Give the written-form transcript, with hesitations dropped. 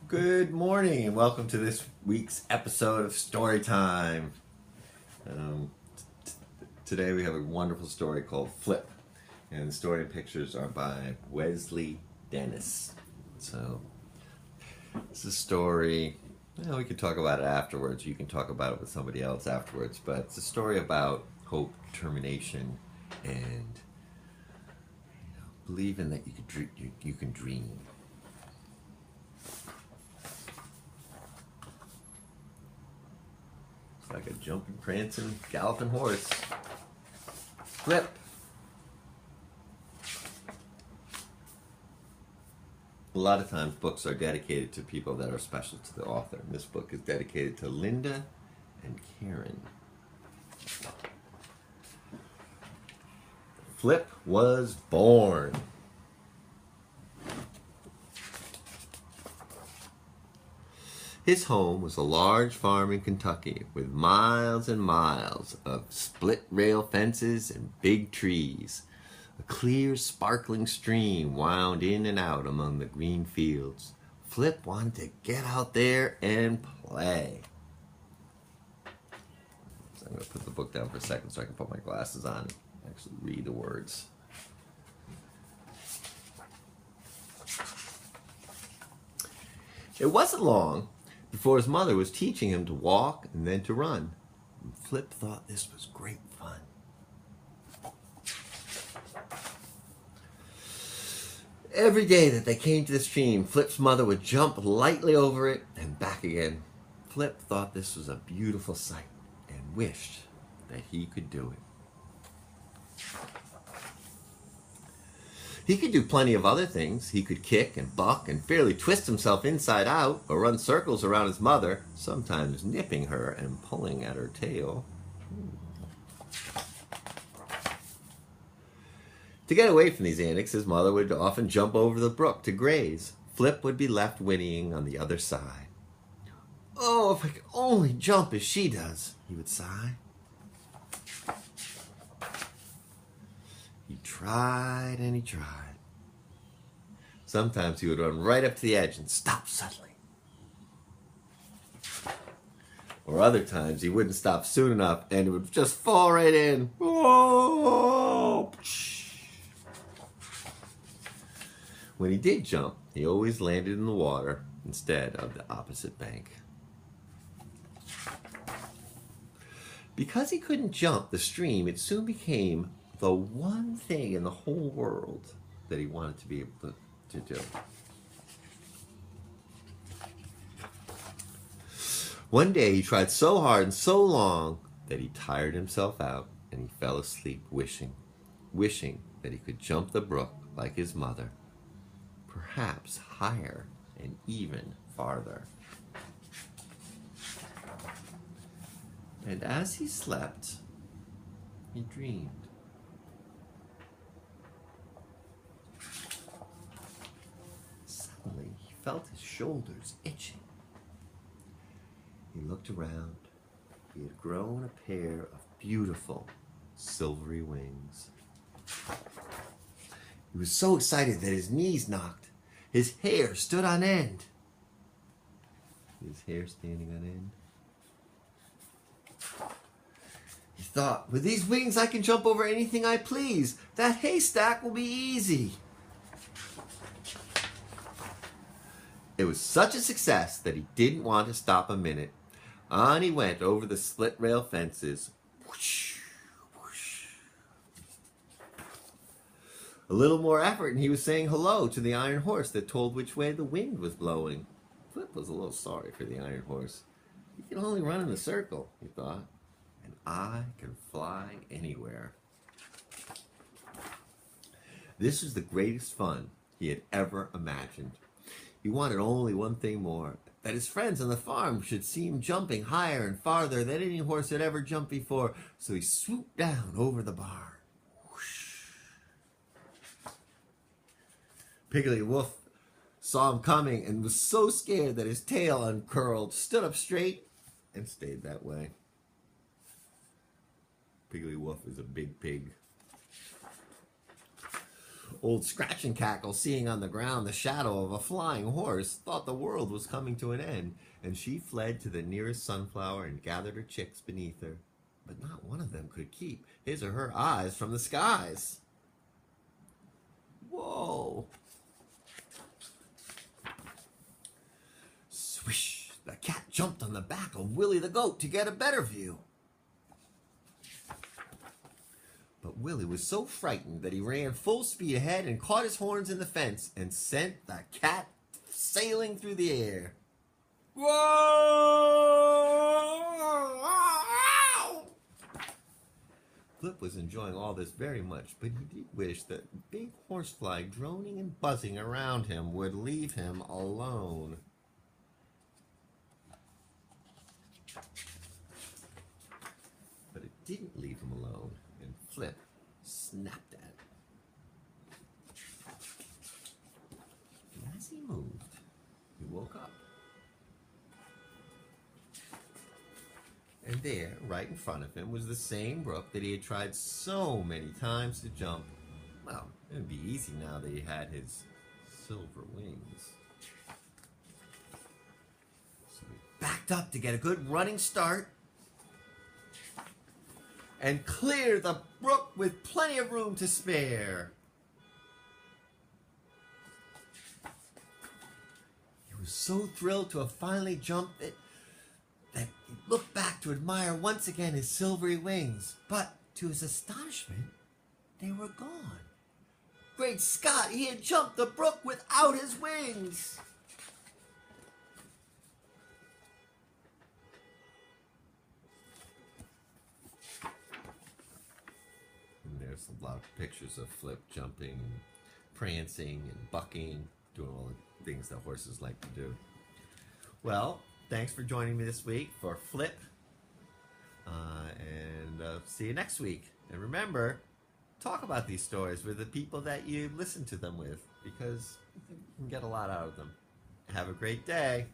Good morning and welcome to this week's episode of Story Time. Today we have a wonderful story called Flip, and the story and pictures are by Wesley Dennis. So it's a story, we can talk about it afterwards. You can talk about it with somebody else afterwards, but it's a story about hope, determination, and believing that you can dream. Like a jumping, prancing, galloping horse. Flip. A lot of times books are dedicated to people that are special to the author. And this book is dedicated to Linda and Karen. Flip was born. His home was a large farm in Kentucky with miles and miles of split rail fences and big trees. A clear, sparkling stream wound in and out among the green fields. Flip wanted to get out there and play. So I'm going to put the book down for a second so I can put my glasses on and actually read the words. It wasn't long before his mother was teaching him to walk and then to run. And Flip thought this was great fun. Every day that they came to the stream, Flip's mother would jump lightly over it and back again. Flip thought this was a beautiful sight and wished that he could do it. He could do plenty of other things. He could kick and buck and fairly twist himself inside out or run circles around his mother, sometimes nipping her and pulling at her tail. To get away from these antics, his mother would often jump over the brook to graze. Flip would be left whinnying on the other side. "Oh, if I could only jump as she does," he would sigh. He tried and he tried. Sometimes he would run right up to the edge and stop suddenly. Or other times he wouldn't stop soon enough and it would just fall right in. Whoa! When he did jump, he always landed in the water instead of the opposite bank. Because he couldn't jump the stream, it soon became the one thing in the whole world that he wanted to be able to do. One day he tried so hard and so long that he tired himself out and he fell asleep wishing that he could jump the brook like his mother, perhaps higher and even farther. And as he slept, he dreamed. Suddenly, he felt his shoulders itching. He looked around. He had grown a pair of beautiful, silvery wings. He was so excited that his knees knocked. His hair stood on end. His hair standing on end. He thought, with these wings I can jump over anything I please. That haystack will be easy. It was such a success that he didn't want to stop a minute. On he went over the split rail fences. Whoosh, whoosh. A little more effort and he was saying hello to the iron horse that told which way the wind was blowing. Flip was a little sorry for the iron horse. He can only run in a circle, he thought, and I can fly anywhere. This was the greatest fun he had ever imagined. He wanted only one thing more, that his friends on the farm should see him jumping higher and farther than any horse had ever jumped before. So he swooped down over the barn. Whoosh. Piggly Wolf saw him coming and was so scared that his tail uncurled, stood up straight, and stayed that way. Piggly Wolf is a big pig. Old Scratch and Cackle, seeing on the ground the shadow of a flying horse, thought the world was coming to an end, and she fled to the nearest sunflower and gathered her chicks beneath her. But not one of them could keep his or her eyes from the skies. Whoa! Swish! The cat jumped on the back of Willie the goat to get a better view. But Willie was so frightened that he ran full speed ahead and caught his horns in the fence and sent the cat sailing through the air. Whoa! Flip was enjoying all this very much, but he did wish that the big horsefly droning and buzzing around him would leave him alone. But it didn't leave him alone, and Flip snapped at it. And as he moved, he woke up. And there, right in front of him, was the same brook that he had tried so many times to jump. Well, it would be easy now that he had his silver wings. So he backed up to get a good running start and clear the brook with plenty of room to spare. He was so thrilled to have finally jumped it that he looked back to admire once again his silvery wings, but to his astonishment, they were gone. Great Scott, he had jumped the brook without his wings! And there's a lot of pictures of Flip jumping, and prancing, and bucking, doing all the things that horses like to do. Well, thanks for joining me this week for Flip, and see you next week. And remember, talk about these stories with the people that you listen to them with, because you can get a lot out of them. Have a great day.